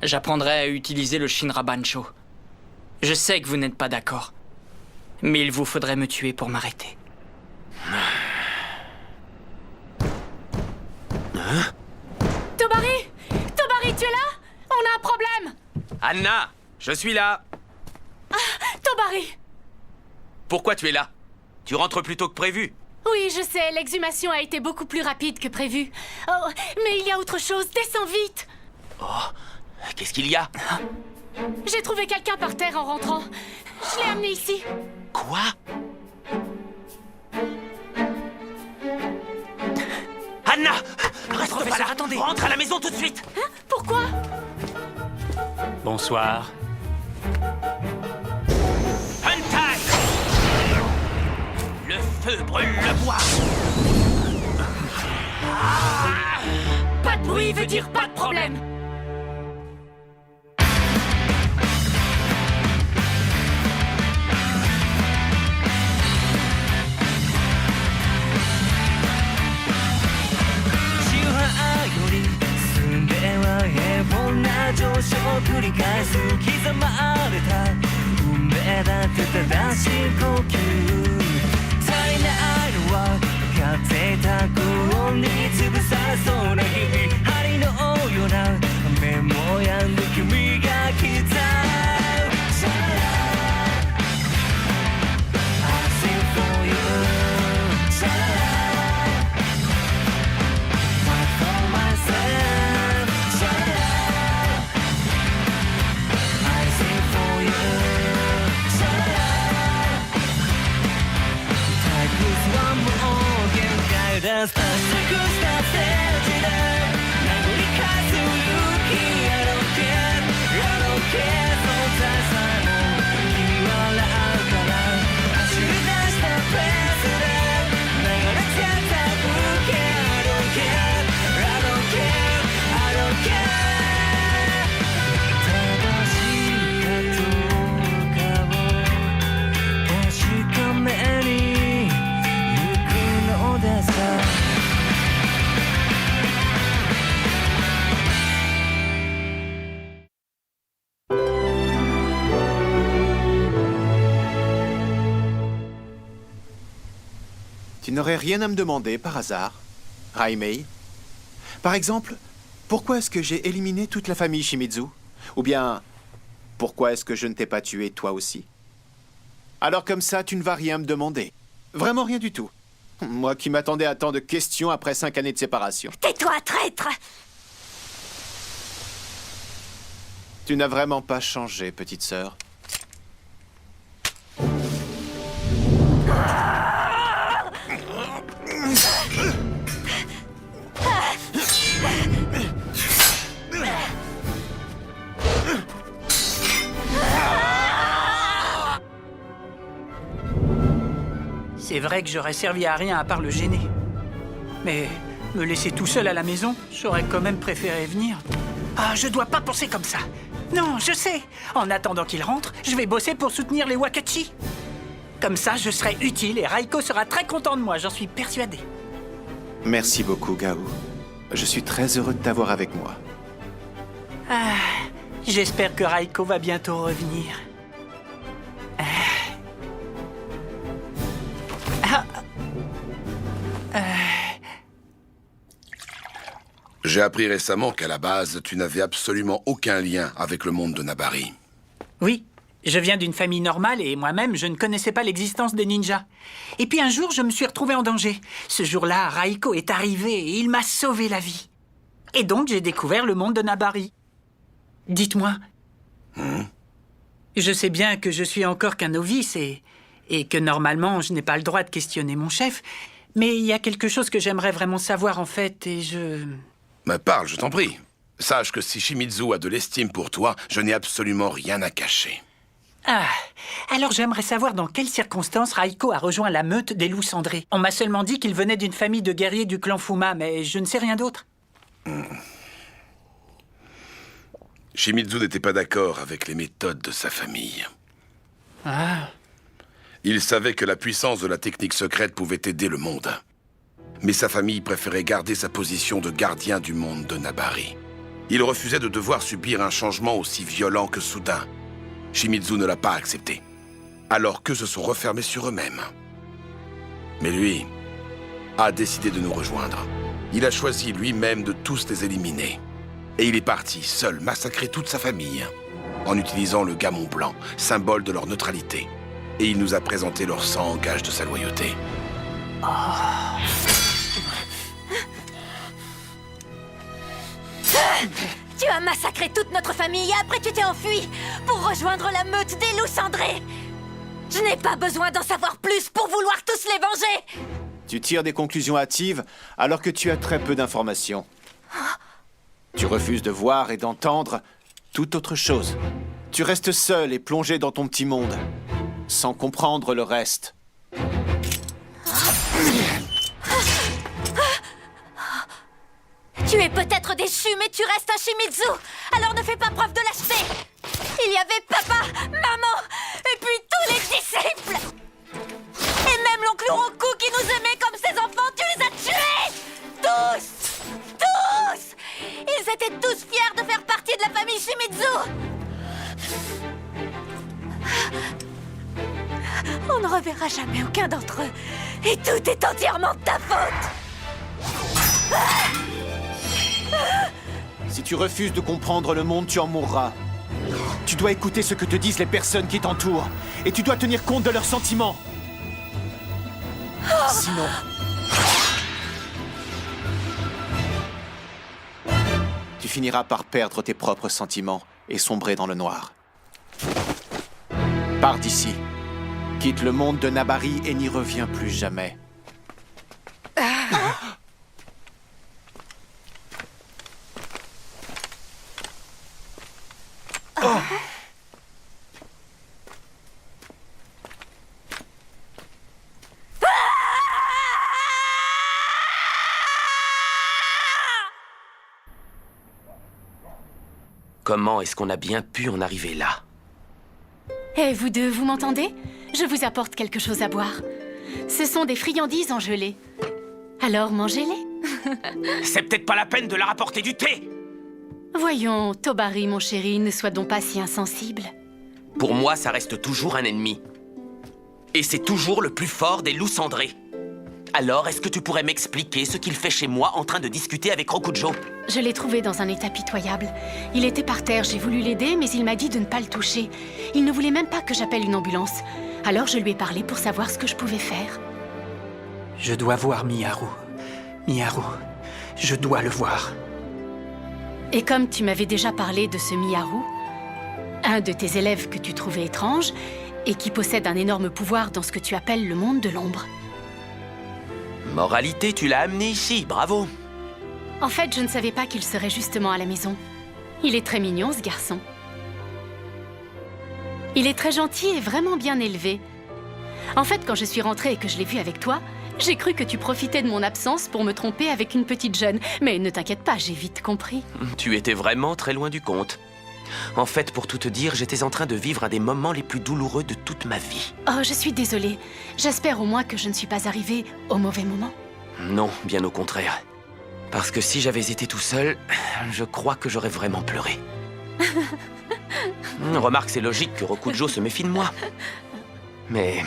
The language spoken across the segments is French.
j'apprendrai à utiliser le Shinra Bancho. Je sais que vous n'êtes pas d'accord, mais il vous faudrait me tuer pour m'arrêter. Tobari! Tobari, tu es là? On a un problème! Anna, je suis là. Tobari! Pourquoi tu es là? Tu rentres plus tôt que prévu. Oui, je sais, l'exhumation a été beaucoup plus rapide que prévu. Oh, mais il y a autre chose, descends vite! Oh, qu'est-ce qu'il y a? J'ai trouvé quelqu'un par terre en rentrant. Je l'ai amené ici. Quoi? Anna! Reste pas là, attendez! Rentre à la maison tout de suite! Hein? Pourquoi? Bonsoir. Hentai! Le feu brûle le bois! Pas de bruit veut dire pas de problème. Tu n'aurais rien à me demander par hasard, Raimei? Par exemple, pourquoi est-ce que j'ai éliminé toute la famille Shimizu? Ou bien, pourquoi est-ce que je ne t'ai pas tué toi aussi? Alors comme ça, tu ne vas rien me demander. Vraiment rien du tout. Moi qui m'attendais à tant de questions après 5 années de séparation. Tais-toi, traître! Tu n'as vraiment pas changé, petite sœur. C'est vrai que j'aurais servi à rien à part le gêner. Mais me laisser tout seul à la maison, j'aurais quand même préféré venir. Ah, je dois pas penser comme ça. Non, je sais. En attendant qu'il rentre, je vais bosser pour soutenir les Wakachi. Comme ça, je serai utile et Raiko sera très content de moi, j'en suis persuadé. Merci beaucoup, Gao. Je suis très heureux de t'avoir avec moi. Ah, j'espère que Raiko va bientôt revenir. J'ai appris récemment qu'à la base, tu n'avais absolument aucun lien avec le monde de Nabari. Oui, je viens d'une famille normale et moi-même, je ne connaissais pas l'existence des ninjas. Et puis un jour, je me suis retrouvé en danger. Ce jour-là, Raiko est arrivé et il m'a sauvé la vie. Et donc, j'ai découvert le monde de Nabari. Dites-moi. Je sais bien que je suis encore qu'un novice et que normalement, je n'ai pas le droit de questionner mon chef. Mais il y a quelque chose que j'aimerais vraiment savoir en fait et je... Mais parle, je t'en prie. Sache que si Shimizu a de l'estime pour toi, je n'ai absolument rien à cacher. Ah, alors j'aimerais savoir dans quelles circonstances Raiko a rejoint la meute des loups cendrés. On m'a seulement dit qu'il venait d'une famille de guerriers du clan Fuma, mais je ne sais rien d'autre. Shimizu n'était pas d'accord avec les méthodes de sa famille. Ah. Il savait que la puissance de la technique secrète pouvait aider le monde. Mais sa famille préférait garder sa position de gardien du monde de Nabari. Il refusait de devoir subir un changement aussi violent que soudain. Shimizu ne l'a pas accepté. Alors qu'eux se sont refermés sur eux-mêmes. Mais lui a décidé de nous rejoindre. Il a choisi lui-même de tous les éliminer. Et il est parti, seul, massacrer toute sa famille, en utilisant le gamon blanc, symbole de leur neutralité. Et il nous a présenté leur sang en gage de sa loyauté. Tu as massacré toute notre famille et après tu t'es enfui pour rejoindre la meute des loups cendrés. Je n'ai pas besoin d'en savoir plus pour vouloir tous les venger. Tu tires des conclusions hâtives alors que tu as très peu d'informations. Tu refuses de voir et d'entendre toute autre chose. Tu restes seul et plongé dans ton petit monde, sans comprendre le reste. Tu es peut-être déchu, mais tu restes un Shimizu. Alors ne fais pas preuve de lâcheté. Il y avait papa, maman, et puis tous les disciples. Et même l'oncle Roku qui nous aimait comme ses enfants, tu les as tués. Tous. Tous. Ils étaient tous fiers de faire partie de la famille Shimizu. On ne reverra jamais aucun d'entre eux. Et tout est entièrement de ta faute. Si tu refuses de comprendre le monde, tu en mourras. Tu dois écouter ce que te disent les personnes qui t'entourent. Et tu dois tenir compte de leurs sentiments. Sinon... tu finiras par perdre tes propres sentiments et sombrer dans le noir. Pars d'ici. Quitte le monde de Nabari et n'y reviens plus jamais. Comment est-ce qu'on a bien pu en arriver là? Et vous deux, vous m'entendez? Je vous apporte quelque chose à boire. Ce sont des friandises en gelée. Alors mangez-les. C'est peut-être pas la peine de leur apporter du thé! Voyons, Tobari, mon chéri, ne sois donc pas si insensible. Pour moi, ça reste toujours un ennemi. Et c'est toujours le plus fort des loups cendrés. Alors, est-ce que tu pourrais m'expliquer ce qu'il fait chez moi en train de discuter avec Rokujo? Je l'ai trouvé dans un état pitoyable. Il était par terre, j'ai voulu l'aider, mais il m'a dit de ne pas le toucher. Il ne voulait même pas que j'appelle une ambulance. Alors je lui ai parlé pour savoir ce que je pouvais faire. Je dois voir Miharu. Miharu, je dois le voir. Et comme tu m'avais déjà parlé de ce Miharu, un de tes élèves que tu trouvais étrange, et qui possède un énorme pouvoir dans ce que tu appelles le monde de l'ombre. Moralité, tu l'as amené ici, bravo! En fait, je ne savais pas qu'il serait justement à la maison. Il est très mignon, ce garçon. Il est très gentil et vraiment bien élevé. En fait, quand je suis rentrée et que je l'ai vu avec toi, j'ai cru que tu profitais de mon absence pour me tromper avec une petite jeune. Mais ne t'inquiète pas, j'ai vite compris. Tu étais vraiment très loin du compte. En fait, pour tout te dire, j'étais en train de vivre un des moments les plus douloureux de toute ma vie. Oh, je suis désolée. J'espère au moins que je ne suis pas arrivée au mauvais moment. Non, bien au contraire. Parce que si j'avais été tout seul, je crois que j'aurais vraiment pleuré. Remarque, c'est logique que Rokujo se méfie de moi. Mais...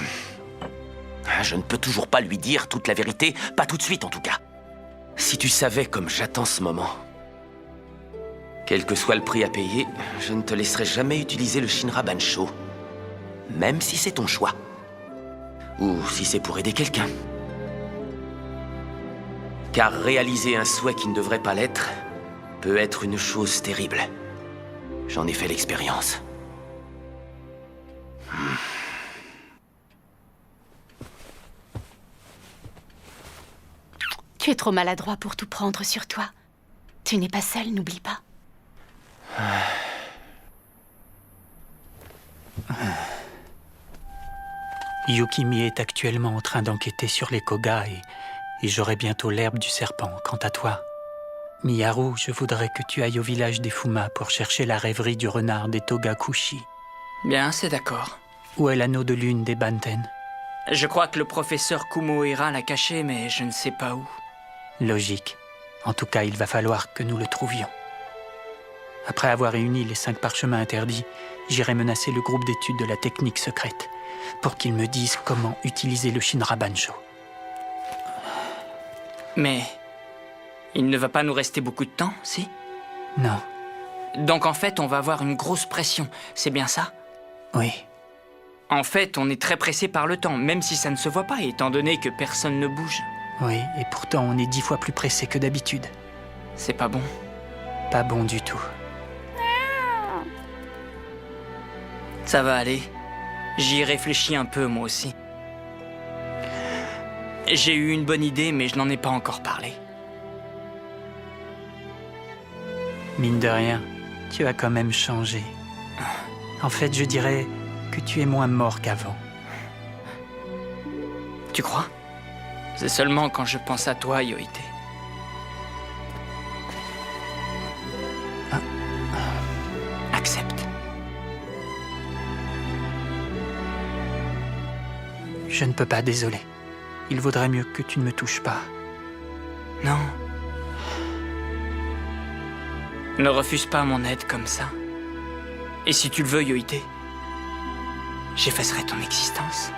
je ne peux toujours pas lui dire toute la vérité, pas tout de suite en tout cas. Si tu savais comme j'attends ce moment... Quel que soit le prix à payer, je ne te laisserai jamais utiliser le Shinra Bansho. Même si c'est ton choix. Ou si c'est pour aider quelqu'un. Car réaliser un souhait qui ne devrait pas l'être peut être une chose terrible. J'en ai fait l'expérience. Tu es trop maladroit pour tout prendre sur toi. Tu n'es pas seul, n'oublie pas. Yukimi est actuellement en train d'enquêter sur les Koga et j'aurai bientôt l'herbe du serpent. Quant à toi, Miharu, je voudrais que tu ailles au village des Fuma pour chercher la rêverie du renard des Togakushi. Bien, c'est d'accord. Où est l'anneau de lune des Banten? Je crois que le professeur Kumohira l'a caché, mais je ne sais pas où. Logique. En tout cas, il va falloir que nous le trouvions. Après avoir réuni les 5 parchemins interdits, j'irai menacer le groupe d'études de la technique secrète pour qu'ils me disent comment utiliser le Shinra Bancho. Mais il ne va pas nous rester beaucoup de temps, si? Non. Donc en fait, on va avoir une grosse pression, c'est bien ça? Oui. En fait, on est très pressé par le temps, même si ça ne se voit pas, étant donné que personne ne bouge. Oui, et pourtant on est 10 fois plus pressé que d'habitude. C'est pas bon. Pas bon du tout. Ça va aller. J'y réfléchis un peu, moi aussi. J'ai eu une bonne idée, mais je n'en ai pas encore parlé. Mine de rien, tu as quand même changé. En fait, je dirais que tu es moins mort qu'avant. Tu crois? C'est seulement quand je pense à toi, Yoite. Accepte. Je ne peux pas, désolé. Il vaudrait mieux que tu ne me touches pas. Non. Ne refuse pas mon aide comme ça. Et si tu le veux, Yoite, j'effacerai ton existence.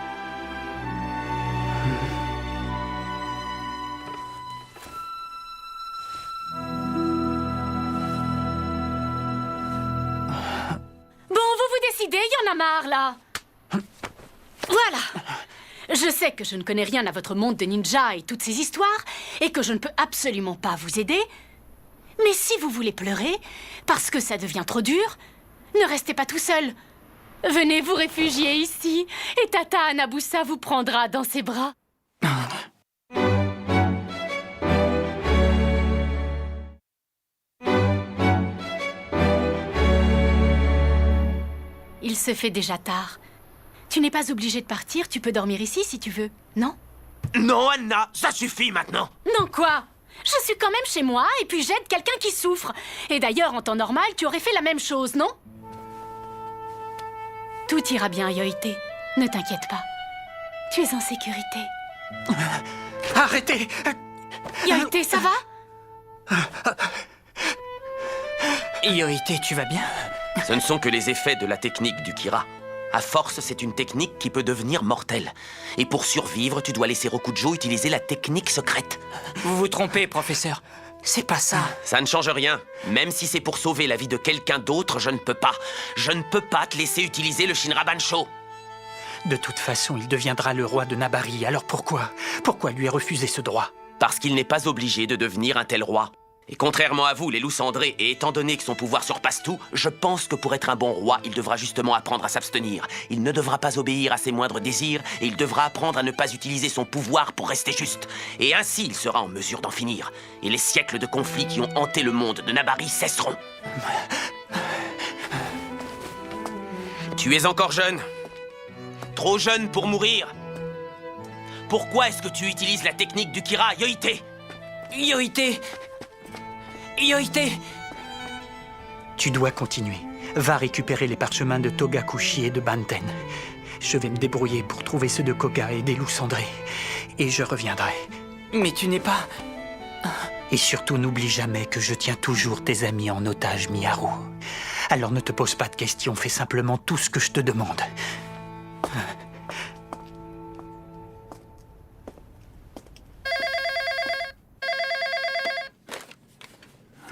Bon, vous décidez, il y en a marre, là. Voilà. Je sais que je ne connais rien à votre monde de ninja et toutes ces histoires, et que je ne peux absolument pas vous aider. Mais si vous voulez pleurer, parce que ça devient trop dur, ne restez pas tout seul. Venez vous réfugier ici, et Tata Hanabusa vous prendra dans ses bras. Il se fait déjà tard. Tu n'es pas obligé de partir, tu peux dormir ici si tu veux, non? Non, Anna, ça suffit maintenant. Non quoi? Je suis quand même chez moi et puis j'aide quelqu'un qui souffre. Et d'ailleurs, en temps normal, tu aurais fait la même chose, non? Tout ira bien, Yoite. Ne t'inquiète pas. Tu es en sécurité. Arrêtez! Yoite, ça va? Yoite, tu vas bien? Ce ne sont que les effets de la technique du Kira. À force, c'est une technique qui peut devenir mortelle. Et pour survivre, tu dois laisser Rokujo utiliser la technique secrète. Vous vous trompez, professeur. C'est pas ça. Ça ne change rien. Même si c'est pour sauver la vie de quelqu'un d'autre, je ne peux pas. Je ne peux pas te laisser utiliser le Shinra Bancho. De toute façon, il deviendra le roi de Nabari, alors pourquoi? Pourquoi lui refuser ce droit? Parce qu'il n'est pas obligé de devenir un tel roi. Et contrairement à vous, les loups cendrés, et étant donné que son pouvoir surpasse tout, je pense que pour être un bon roi, il devra justement apprendre à s'abstenir. Il ne devra pas obéir à ses moindres désirs, et il devra apprendre à ne pas utiliser son pouvoir pour rester juste. Et ainsi, il sera en mesure d'en finir. Et les siècles de conflits qui ont hanté le monde de Nabari cesseront. Tu es encore jeune. Trop jeune pour mourir. Pourquoi est-ce que tu utilises la technique du Kira, Yoite? Yoite! Yoite! Tu dois continuer. Va récupérer les parchemins de Togakushi et de Banten. Je vais me débrouiller pour trouver ceux de Koga et des loups cendrés. Et je reviendrai. Mais tu n'es pas... Et surtout, n'oublie jamais que je tiens toujours tes amis en otage, Miharu. Alors ne te pose pas de questions, fais simplement tout ce que je te demande.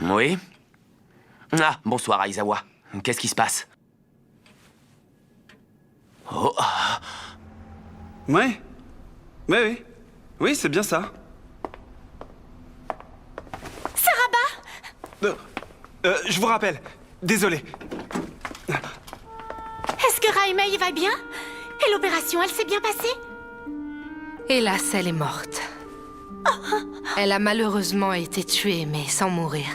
Oui? Ah, bonsoir, Aizawa. Qu'est-ce qui se passe? Oh, ah. Ouais. Oui. Oui, c'est bien ça. Saraba! Je vous rappelle. Désolé. Est-ce que Raimei va bien? Et l'opération, elle s'est bien passée? Hélas, elle est morte. Elle a malheureusement été tuée, mais sans mourir.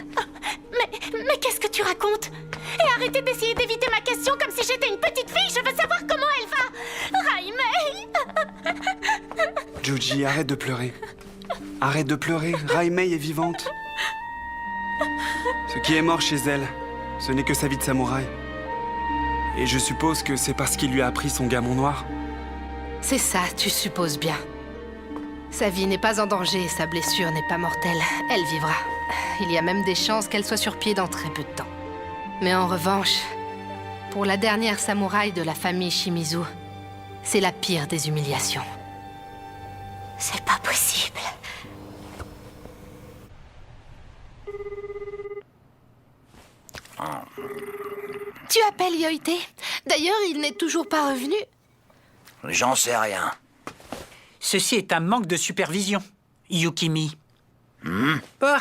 Mais qu'est-ce que tu racontes? Et arrêtez d'essayer d'éviter ma question comme si j'étais une petite fille. Je veux savoir comment elle va. Raimei! Juji, arrête de pleurer. Arrête de pleurer. Raimei est vivante. Ce qui est mort chez elle, ce n'est que sa vie de samouraï. Et je suppose que c'est parce qu'il lui a appris son gamon noir. C'est ça, tu supposes bien. Sa vie n'est pas en danger et sa blessure n'est pas mortelle. Elle vivra. Il y a même des chances qu'elle soit sur pied dans très peu de temps. Mais en revanche, pour la dernière samouraï de la famille Shimizu, c'est la pire des humiliations. C'est pas possible. Tu appelles Yoite? D'ailleurs, il n'est toujours pas revenu. J'en sais rien. Ceci est un manque de supervision, Yukimi. Ah,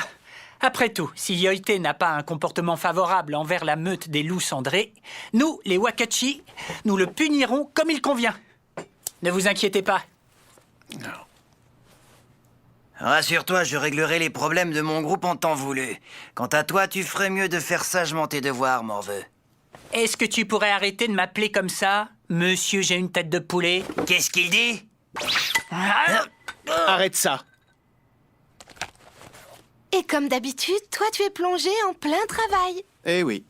après tout, si Yoite n'a pas un comportement favorable envers la meute des loups cendrés, nous, les Wakachi, nous le punirons comme il convient. Ne vous inquiétez pas. Rassure-toi, je réglerai les problèmes de mon groupe en temps voulu. Quant à toi, tu ferais mieux de faire sagement tes devoirs, morveux. Est-ce que tu pourrais arrêter de m'appeler comme ça, monsieur, j'ai une tête de poulet? Qu'est-ce qu'il dit? Arrête ça. Et comme d'habitude, toi, tu es plongé en plein travail. Eh oui.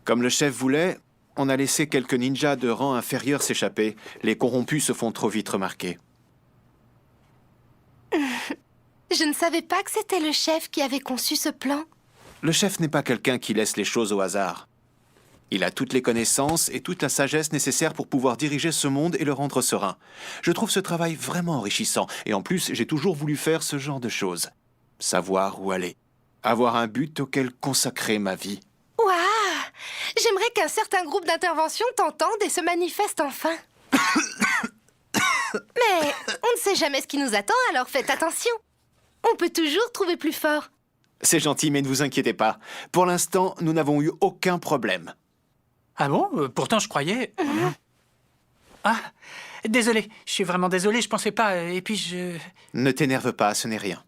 Comme le chef voulait, on a laissé quelques ninjas de rang inférieur s'échapper. Les corrompus se font trop vite remarquer. Je ne savais pas que c'était le chef qui avait conçu ce plan. Le chef n'est pas quelqu'un qui laisse les choses au hasard. Il a toutes les connaissances et toute la sagesse nécessaires pour pouvoir diriger ce monde et le rendre serein. Je trouve ce travail vraiment enrichissant. Et en plus, j'ai toujours voulu faire ce genre de choses. Savoir où aller. Avoir un but auquel consacrer ma vie. Waouh! J'aimerais qu'un certain groupe d'intervention t'entende et se manifeste enfin. Mais on ne sait jamais ce qui nous attend, alors faites attention. On peut toujours trouver plus fort. C'est gentil, mais ne vous inquiétez pas. Pour l'instant, nous n'avons eu aucun problème. Ah bon? Pourtant, je croyais... Ah, désolé. Je suis vraiment désolé, je pensais pas. Et puis, je... Ne t'énerve pas, ce n'est rien.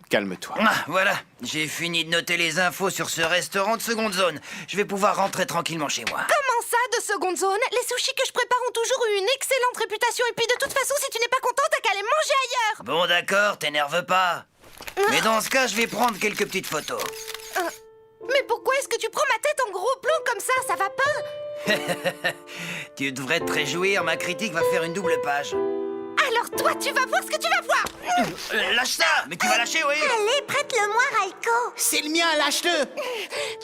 Calme-toi. Ah, voilà, j'ai fini de noter les infos sur ce restaurant de seconde zone. Je vais pouvoir rentrer tranquillement chez moi. Comment ça, de seconde zone? Les sushis que je prépare ont toujours eu une excellente réputation. Et puis, de toute façon, si tu n'es pas content, t'as qu'à aller manger ailleurs. Bon, d'accord, t'énerve pas. Mais dans ce cas, je vais prendre quelques petites photos. Mais pourquoi est-ce que tu prends ma tête en gros plan comme ça va pas? Tu devrais te réjouir, ma critique va faire une double page. Alors toi, tu vas voir ce que tu vas voir. Lâche ça! Mais tu vas lâcher, oui! Allez, prête-le-moi, Raiko. C'est le mien, lâche-le!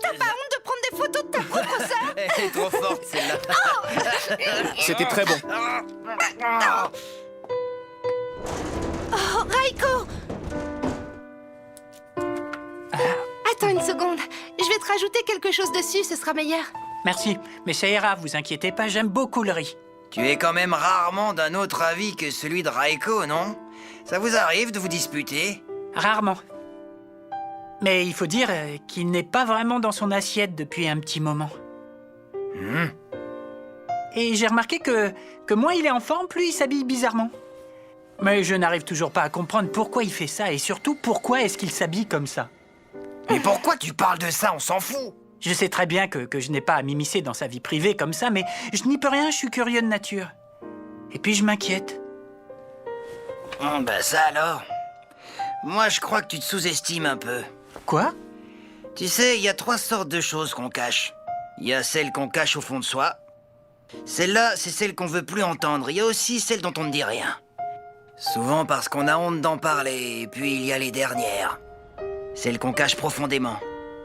T'as pas honte de prendre des photos de ta propre sœur? Elle est trop forte, celle-là. C'était très bon. Oh, Raiko! Attends une seconde. Je vais te rajouter quelque chose dessus, ce sera meilleur. Merci, mais ça ira, vous inquiétez pas, j'aime beaucoup le riz. Tu es quand même rarement d'un autre avis que celui de Raiko, non? Ça vous arrive de vous disputer? Rarement. Mais il faut dire qu'il n'est pas vraiment dans son assiette depuis un petit moment. Et j'ai remarqué que moins il est en forme, plus il s'habille bizarrement. Mais je n'arrive toujours pas à comprendre pourquoi il fait ça, et surtout pourquoi est-ce qu'il s'habille comme ça. Mais pourquoi tu parles de ça? On s'en fout! Je sais très bien que je n'ai pas à m'immiscer dans sa vie privée comme ça, mais je n'y peux rien, je suis curieux de nature. Et puis je m'inquiète. Bah ça alors. Moi, je crois que tu te sous-estimes un peu. Quoi? Tu sais, il y a 3 sortes de choses qu'on cache. Il y a celles qu'on cache au fond de soi. Celle-là, c'est celle qu'on veut plus entendre. Il y a aussi celle dont on ne dit rien. Souvent parce qu'on a honte d'en parler. Et puis il y a les dernières. Celles qu'on cache profondément,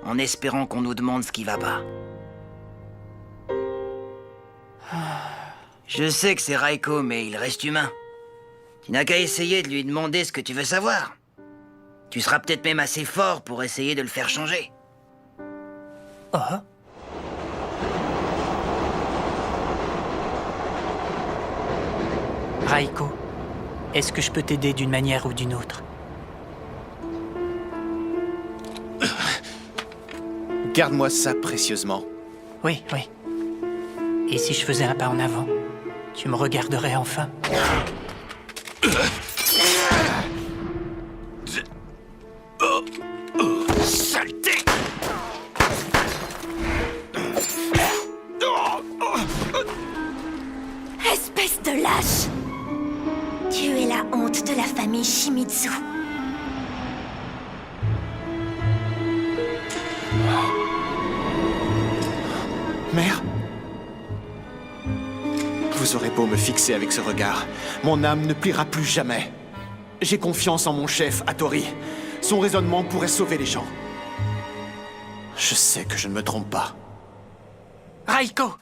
en espérant qu'on nous demande ce qui va pas. Je sais que c'est Raiko, mais il reste humain. Tu n'as qu'à essayer de lui demander ce que tu veux savoir. Tu seras peut-être même assez fort pour essayer de le faire changer. Oh. Raiko, est-ce que je peux t'aider d'une manière ou d'une autre? Garde-moi ça précieusement. Oui, oui. Et si je faisais un pas en avant, tu me regarderais enfin? Saleté! Espèce de lâche. Tu es la honte de la famille Shimizu. Mère? Vous aurez beau me fixer avec ce regard, mon âme ne pliera plus jamais. J'ai confiance en mon chef, Hattori. Son raisonnement pourrait sauver les gens. Je sais que je ne me trompe pas. Raiko!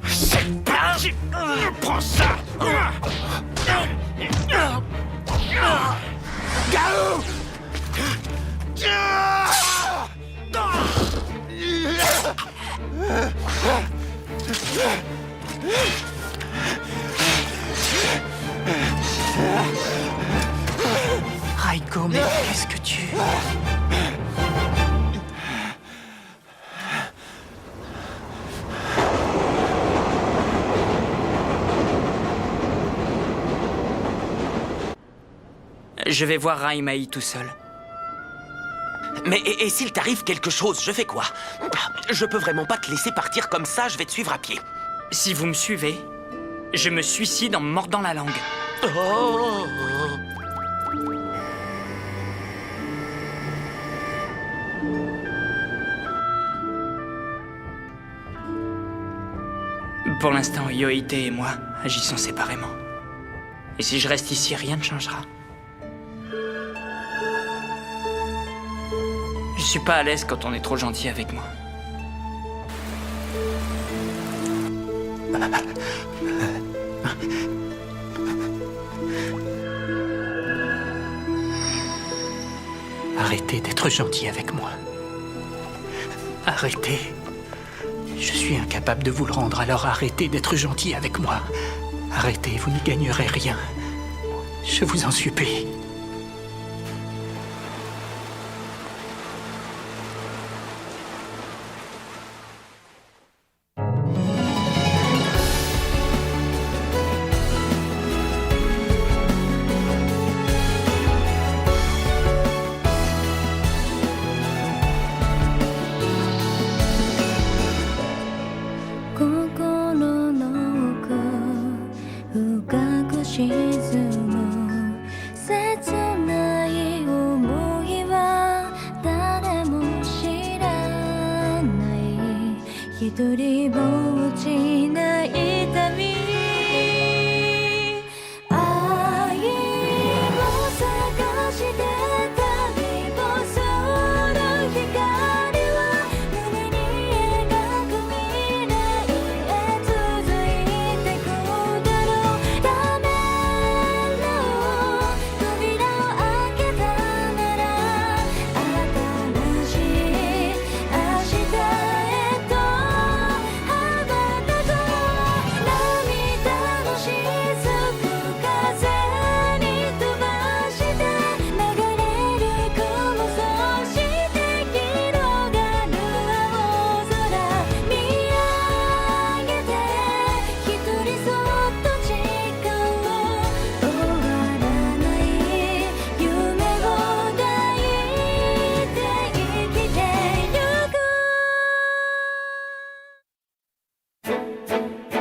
C'est parti! Prends ça! Gao! Raiko, mais qu'est-ce que tu... Je vais voir Raimei tout seul. Mais et s'il t'arrive quelque chose, je fais quoi? Je peux vraiment pas te laisser partir comme ça, je vais te suivre à pied. Si vous me suivez, je me suicide en me mordant la langue. Oh. Pour l'instant, Yohite et moi agissons séparément. Et si je reste ici, rien ne changera. Je suis pas à l'aise quand on est trop gentil avec moi. Arrêtez d'être gentil avec moi. Arrêtez. Je suis incapable de vous le rendre, alors arrêtez d'être gentil avec moi. Arrêtez, vous n'y gagnerez rien. Je vous en supplie.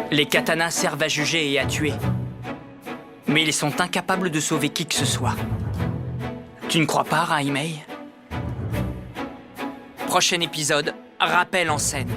Les katanas servent à juger et à tuer. Mais ils sont incapables de sauver qui que ce soit. Tu ne crois pas, Raimei? Prochain épisode, rappel en scène.